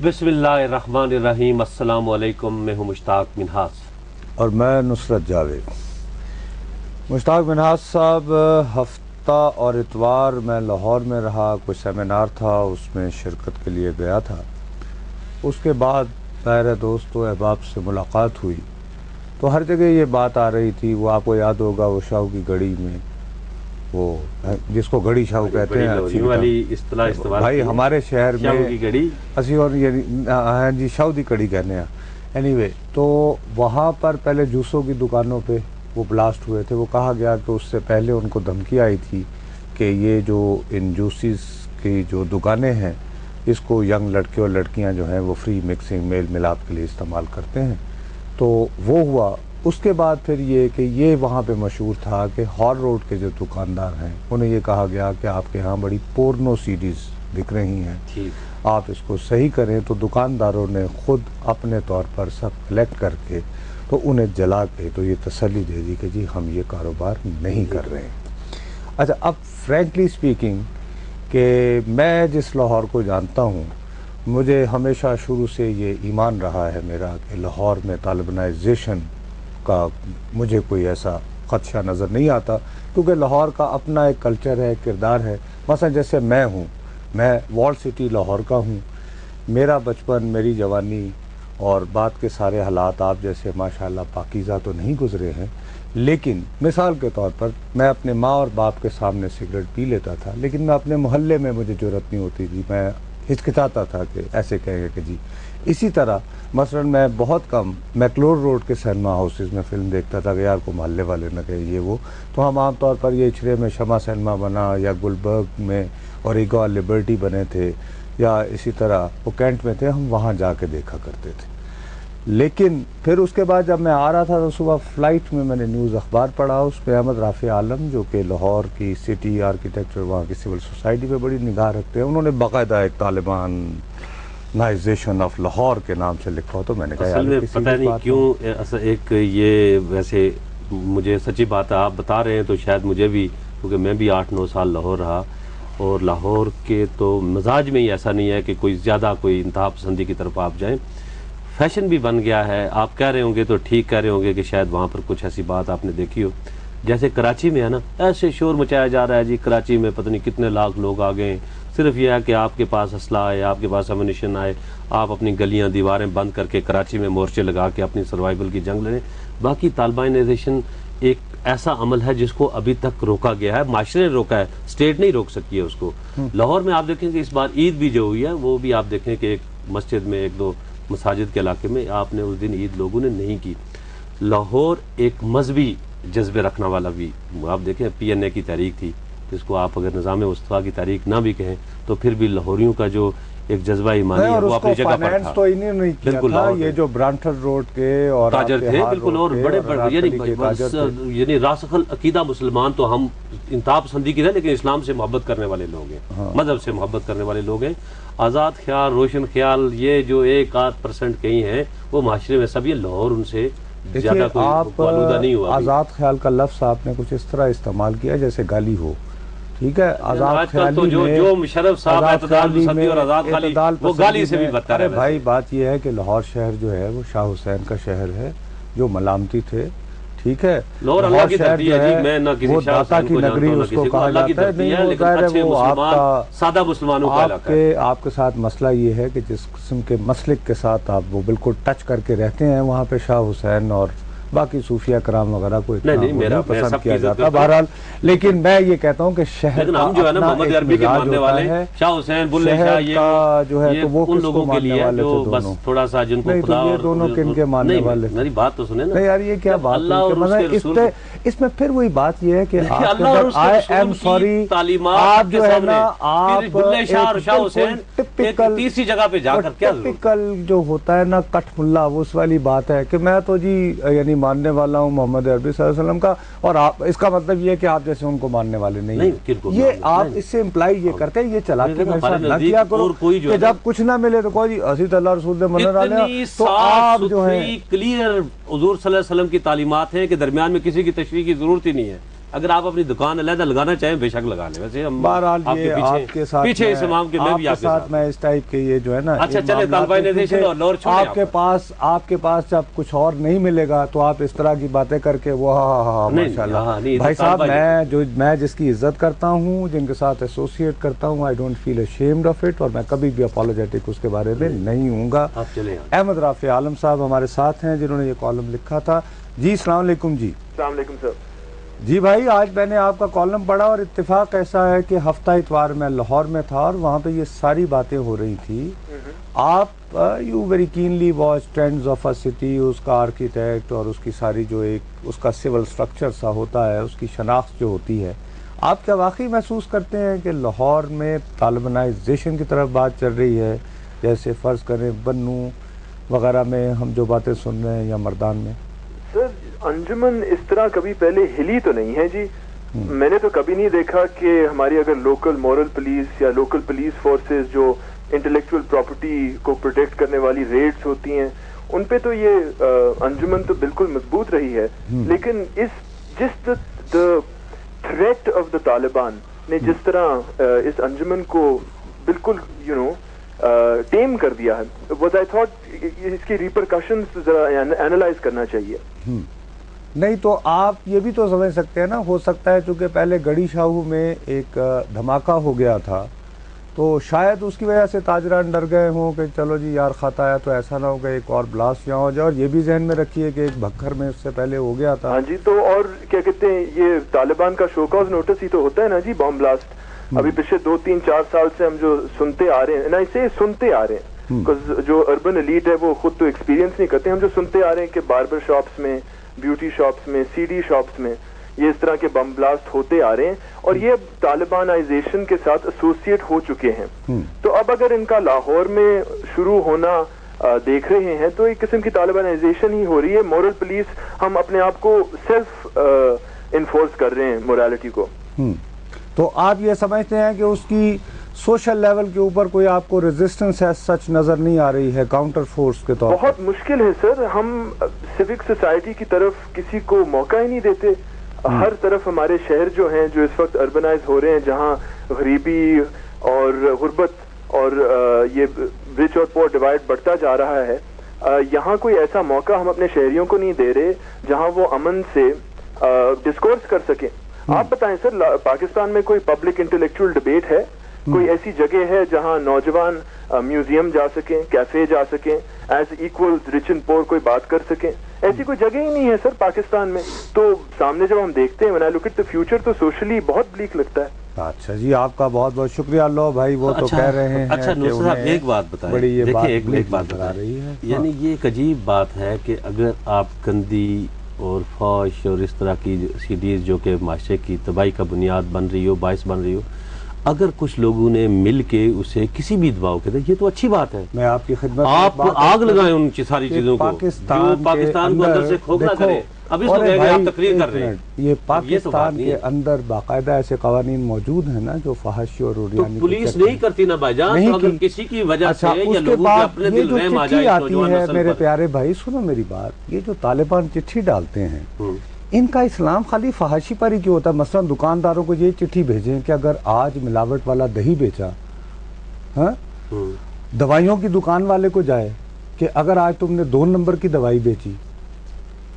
बिस्मिल्लाहिर्रहमानिर्रहीम। अस्सलाम वालेकुम। मैं हूँ मुश्ताक मिन्हास और मैं नुसरत जावेद। मुश्ताक मिन्हास साहब, हफ्ता और इतवार मैं लाहौर में रहा, कोई सेमिनार था उसमें शिरकत के लिए गया था। उसके बाद मेरे दोस्तों अहबाब से मुलाकात हुई तो हर जगह ये बात आ रही थी, वो आपको याद होगा वो शाहू की गढ़ी में, वो जिसको गढ़ी शाहू कहते हैं, अच्छी वाली इस्तिलाह इस्तेमाल भाई हमारे शहर में की गढ़ी असी और ये हाँ जी शाहू की कड़ी कहने हैं। एनीवे, तो वहाँ पर पहले जूसों की दुकानों पे वो ब्लास्ट हुए थे। वो कहा गया कि उससे पहले उनको धमकी आई थी कि ये जो इन जूसेस की जो दुकानें हैं इसको यंग लड़के और लड़कियां जो हैं वो फ्री मिक्सिंग मेल मिलाप के लिए इस्तेमाल करते हैं। तो वो हुआ। उसके बाद फिर ये कि ये वहाँ पे मशहूर था कि हॉर रोड के जो दुकानदार हैं उन्हें ये कहा गया कि आपके यहाँ बड़ी पोर्नो सीडीज़ बिक रही हैं, आप इसको सही करें। तो दुकानदारों ने ख़ुद अपने तौर पर सब कलेक्ट करके तो उन्हें जला के तो ये तसल्ली दे दी कि जी हम ये कारोबार नहीं कर रहे हैं। अच्छा, अब फ्रैंकली स्पीकिंग कि मैं जिस लाहौर को जानता हूँ, मुझे हमेशा शुरू से ये ईमान रहा है मेरा कि लाहौर में तालिबानाइजेशन का मुझे कोई ऐसा ख़दशा नज़र नहीं आता, क्योंकि लाहौर का अपना एक कल्चर है, किरदार है। मसलन जैसे मैं हूँ, मैं वॉल सिटी लाहौर का हूँ। मेरा बचपन, मेरी जवानी और बात के सारे हालात आप जैसे माशाल्लाह पाकीज़ा तो नहीं गुज़रे हैं, लेकिन मिसाल के तौर पर मैं अपने माँ और बाप के सामने सिगरेट पी लेता था, लेकिन मैं अपने मोहल्ले में मुझे ज़रूरत नहीं होती थी, मैं हिचकिचाता था कि ऐसे कहेंगे कि जी। इसी तरह मसलन मैं बहुत कम मैकलोर रोड के सिनेमा हाउसेस में फ़िल्म देखता था कि यार को मोहल्ले वाले न कहे ये वो। तो हम आम तौर पर ये इचरे में शमा सिनेमा बना, या गुलबर्ग में और ईगो लिबर्टी बने थे, या इसी तरह वो कैंट में थे, हम वहाँ जाके देखा करते थे। लेकिन फिर उसके बाद जब मैं आ रहा था तो सुबह फ़्लाइट में मैंने न्यूज़ अखबार पढ़ा, उसमें अहमद राफ़ी आलम जो कि लाहौर की सिटी आर्किटेक्चर, वहाँ की सिविल सोसाइटी पे बड़ी निगाह रखते हैं, उन्होंने बाकायदा एक तालिबानाइजेशन ऑफ लाहौर के नाम से लिखा। तो मैंने कहा यार पता नहीं क्यों एक ये, वैसे मुझे सच्ची बात है आप बता रहे हैं तो शायद मुझे भी, क्योंकि मैं भी 8-9 साल लाहौर रहा, और लाहौर के तो मिजाज में ही ऐसा नहीं है कि कोई ज़्यादा कोई इंतहा पसंदी की तरफ आप जाएँ। फैशन भी बन गया है। आप कह रहे होंगे तो ठीक कह रहे होंगे कि शायद वहाँ पर कुछ ऐसी बात आपने देखी हो, जैसे कराची में है ना, ऐसे शोर मचाया जा रहा है जी, कराची में पता नहीं कितने लाख लोग आ गए, सिर्फ यह है कि आपके पास असला आए, आपके पास एमुनिशन आए, आप अपनी गलियाँ दीवारें बंद करके कराची में मोर्चे लगा के अपनी सर्वाइवल की जंग लड़ें। बाकी तालिबानाइजेशन एक ऐसा अमल है जिसको अभी तक रोका गया है, माशरे ने रोका है, स्टेट नहीं रोक सकी है उसको। लाहौर में आप देखें कि इस बार ईद भी जो हुई है वो भी आप देखें कि एक मस्जिद में, 1-2 मसाजिद के इलाके में आपने उस दिन ईद लोगों ने नहीं की। लाहौर एक मजहबी जज्बे रखने वाला भी, आप देखें PNA की तारीख थी, जिसको आप अगर निज़ाम मुस्तफ़ा की तारीख ना भी कहें तो फिर भी लाहौरियों का जो एक जज्बा ईमानी है वो अपनी जगह पर था। तो इन्हीं नहीं किया था, ये जो ब्रांटन रोड के और ताजर थे बिल्कुल, और बड़े यानी रासखल अकीदा मुसलमान तो हम इंतहा पसंदी की थे, लेकिन इस्लाम से मोहब्बत करने वाले लोग हैं, मजहब से मोहब्बत करने वाले लोग हैं। आज़ाद ख्याल, रोशन ख्याल, ये जो 1-8% कहीं हैं वो माशरे में सब, ये लाहौर उनसे ज़्यादा कोई आलूदा नहीं हुआ। आज़ाद ख्याल का लफ्ज़ आपने कुछ इस तरह इस्तेमाल किया जैसे गाली हो, ठीक है। आज़ाद ख्याली तो जो मुशर्रफ साहब वो गाली से भी बदतर है। भाई बात ये है कि लाहौर शहर जो है वो शाह हुसैन का शहर है जो मलामती थे, ठीक है। लाहौर शहर जो है वो दाता की नगरी उसको कहा जाता है। नहीं होता है वो आपका सादा मुसलमानों का आपके साथ मसला ये है कि जिस किस्म के मसलिक के साथ आप वो बिल्कुल टच करके रहते हैं, वहाँ पे शाह हुसैन और बाकी सूफिया कराम वगैरह को इतना नहीं पसंद किया जाता। बहरहाल, लेकिन मैं ये कहता हूँ कि शहर का जो है ना मोहम्मद अरबी के मानने वाले, शाह हुसैन, बुल्ले शाह, ये जो है तो वो उन लोगों के लिए जो बस थोड़ा सा जिनको खुदा और दोनों किनके मानने वाले। मेरी बात तो सुने ना यार, ये क्या बात है। इसमें फिर वही बात ये है कि आई एम सॉरी, आप जो है ना, आप बुल्ले शाह और शाह हुसैन टिपिकल तीसरी जगह पे जाकर क्या टिपिकल जो होता है ना कट मुल्ला, वो उस वाली बात है कि मैं तो जी यानी मानने वाला हूँ मोहम्मद अरबी सल्लल्लाहु अलैहि वसल्लम का, और आप इसका मतलब ये है कि आप जैसे उनको मानने वाले नहीं, ये आप इससे इम्प्लाई ये करते हैं, ये चला के मेरे साथ ना किया करो कि जब कुछ ना मिले तो कहो जी असी तो अल्लाह रसूल ने मन डाले। तो आप जो है क्लियर हुजूर सल्लल्लाहु अलैहि वसल्लम की तालीमात है कि दरमियान में किसी की तशरीह की जरूरत ही नहीं है, اگر آپ اپنی دکان علیحدہ لگانا چاہیں بے شک لگا لیں. ویسے ہم بہرحال یہ آپ کے ساتھ پیچھے اس امام کے میں بھی آپ کے ساتھ میں اس ٹائپ کے یہ جو ہے نا اچھا چلے طالبانائزیشن اور لور چھوڑیں. آپ کے پاس جب کچھ اور نہیں ملے گا تو آپ اس طرح کی باتیں کر کے وہ ماشاءاللہ. بھائی صاحب میں جس کی عزت کرتا ہوں, جن کے ساتھ ایسوسیٹ کرتا ہوں, I don't feel ashamed of it, اور میں کبھی بھی اپولوجیٹک اس کے بارے میں نہیں ہوں گا. احمد رافع عالم صاحب ہمارے ساتھ ہیں جنہوں نے یہ کالم لکھا تھا. جی السلام علیکم. جی السلام علیکم سر. جی بھائی, آج میں نے آپ کا کالم پڑھا اور اتفاق ایسا ہے کہ ہفتہ اتوار میں لاہور میں تھا اور وہاں پہ یہ ساری باتیں ہو رہی تھی. آپ you very keenly watch trends of a city, اس کا آرکیٹیکٹ اور اس کی ساری جو ایک اس کا سول سٹرکچر سا ہوتا ہے, اس کی شناخت جو ہوتی ہے, آپ کیا واقعی محسوس کرتے ہیں کہ لاہور میں طالبانائزیشن کی طرف بات چل رہی ہے, جیسے فرض کریں بنو وغیرہ میں ہم جو باتیں سن رہے ہیں, یا مردان میں؟ سر انجمن اس طرح کبھی پہلے ہلی تو نہیں ہے جی. میں نے تو کبھی نہیں دیکھا کہ ہماری اگر لوکل مورل پولیس یا لوکل پولیس فورسز جو انٹلیکچوئل پراپرٹی کو پروٹیکٹ کرنے والی ریڈز ہوتی ہیں, ان پہ تو یہ انجمن تو بالکل مضبوط رہی ہے. لیکن جس تھریٹ آف دا طالبان نے جس طرح اس انجمن کو بالکل ٹیم کر دیا ہے, واز آئی تھاٹ اس کی ریپرکشنز ذرا اینالائز کرنا چاہیے. نہیں تو آپ یہ بھی تو سمجھ سکتے ہیں نا, ہو سکتا ہے چونکہ پہلے گڑی شاہو میں ایک دھماکہ ہو گیا تھا تو شاید اس کی وجہ سے تاجران ڈر گئے ہوں کہ چلو جی یار خط آیا تو ایسا نہ ہو کہ ایک اور بلاسٹ یہاں ہو جائے. اور یہ بھی ذہن میں رکھیے کہ ایک بھکھر میں اس سے پہلے ہو گیا تھا. ہاں جی, تو اور کیا کہتے ہیں, یہ طالبان کا شو کاز نوٹس ہی تو ہوتا ہے نا جی, بام بلاسٹ. ابھی پچھلے 2-3-4 سال سے ہم جو سنتے آ رہے ہیں نا, اسے سنتے آ رہے ہیں, جو اربن ایلیٹ ہے وہ خود تو ایکسپیرینس نہیں کرتے. ہم جو سنتے آ رہے ہیں کہ باربر شاپس میں, بیوٹی شاپس میں, سی ڈی شاپس میں یہ اس طرح کے بم بلاسٹ ہوتے آ رہے ہیں, اور یہ طالبانائزیشن کے ساتھ ایسوسیٹ ہو چکے ہیں. تو اب اگر ان کا لاہور میں شروع ہونا دیکھ رہے ہیں تو ایک قسم کی طالبانائزیشن ہی ہو رہی ہے. مورل پولیس, ہم اپنے آپ کو سیلف انفورس کر رہے ہیں مورالٹی کو. تو آپ یہ سمجھتے ہیں کہ اس کی سوشل لیول کے اوپر کوئی آپ کو ریزسٹنس ہے سچ نظر نہیں آ رہی ہے کاؤنٹر فورس کے طور پر؟ بہت مشکل ہے سر. ہم سیوک سوسائٹی کی طرف کسی کو موقع ہی نہیں دیتے. ہر طرف ہمارے شہر جو ہیں جو اس وقت اربنائز ہو رہے ہیں, جہاں غریبی اور غربت اور یہ رچ اور پور ڈیوائڈ بڑھتا جا رہا ہے, یہاں کوئی ایسا موقع ہم اپنے شہریوں کو نہیں دے رہے جہاں وہ امن سے ڈسکورس کر سکیں. آپ بتائیں سر, پاکستان میں کوئی پبلک انٹلیکچوئل ڈبیٹ ہے؟ کوئی ایسی جگہ ہے جہاں نوجوان میوزیم جا سکیں, کیفے جا سکیں, ایز ایکول رچ اینڈ پور کوئی بات کر سکیں؟ ایسی کوئی جگہ ہی نہیں ہے سر پاکستان میں. تو سامنے جب ہم دیکھتے ہیں when I look at the future تو سوشلی بہت بلیک لگتا ہے. اچھا جی, آپ کا بہت بہت شکریہ. اللہ بھائی وہ تو کہہ رہے ہیں. اچھا نصر صاحب ایک بات بتائیں, دیکھیں ایک بات بتا رہی ہے, یعنی یہ ایک عجیب بات ہے کہ اگر آپ گندی اور فوش اور اس طرح کی سی ڈیز جو کہ معاشرے کی تباہی کا بنیاد بن رہی ہو, باعث بن رہی ہو, اگر کچھ لوگوں نے مل کے اسے کسی بھی دباؤ کے دیں, یہ تو اچھی بات ہے. میں آپ کی خدمت آپ آگ لگائیں ان ساری چیزوں کو جو پاکستان کو اندر سے کھوکھلا کرے. اب اس وقت آپ تقریر کر رہے ہیں, یہ پاکستان کے اندر باقاعدہ ایسے قوانین موجود ہیں نا جو فحاشی اور عریانی پولیس نہیں کرتی نا بھائی جان. تو اگر کسی کی وجہ سے یا لوگوں کے اپنے دل رحم آ جائے نوجوان نسل پر. میرے پیارے بھائی سنو میری بات, یہ جو طالبان چٹھی ڈالتے ہیں ان کا اسلام خالی فحاشی پر ہی کیوں ہوتا ہے؟ مثلا دکانداروں کو یہ چٹھی بھیجیں کہ اگر آج ملاوٹ والا دہی بیچا, ہاں دوائیوں کی دکان والے کو جائے کہ اگر آج تم نے 2 نمبر کی دوائی بیچی,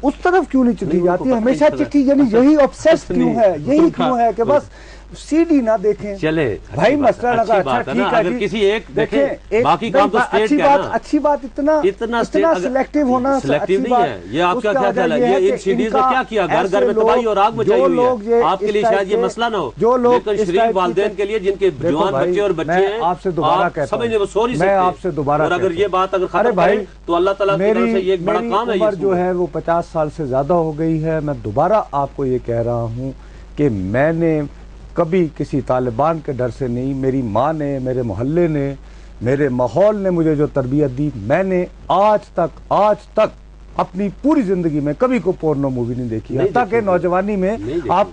اس طرف کیوں نہیں چٹھی جاتی ہے؟ ہمیشہ چٹھی یعنی یہی obsessed کیوں ہے, یہی کیوں ہے کہ بس سی ڈی نہ دیکھیں؟ چلے بھائی مسئلہ لگا, اچھا ٹھیک ہے جی, کسی ایک دیکھیں باقی کام تو اسٹیٹ کا ہے نا. اچھی بات اتنا سلیکٹیو ہونا سلیکٹیو نہیں ہے. یہ آپ کا کیا خیال ہے, یہ ان سی ڈیز نے کیا کیا؟ گھر گھر میں تباہی اور آگ مچائی ہوئی ہے. آپ کے لیے شاید یہ مسئلہ نہ ہو, لیکن شریف والدین کے لیے جن کے جوان بچے اور بچے ہیں, آپ سے دوبارہ کہتا ہوں, وہ سو نہیں سکتے. میں آپ سے دوبارہ, اور اگر یہ بات اگر ختم کریں تو اللہ تعالیٰ کی طرف سے یہ ایک بڑا کام ہے. عمر جو ہے وہ 50 سال سے زیادہ ہو گئی ہے. میں دوبارہ آپ کو یہ کہہ رہا ہوں کہ میں نے کبھی کسی طالبان کے ڈر سے نہیں, میری ماں نے, میرے محلے نے, میرے ماحول نے مجھے جو تربیت دی, میں نے آج تک اپنی پوری زندگی میں کبھی کو پورنو مووی نہیں دیکھی. حتیٰ کہ نوجوانی میں آپ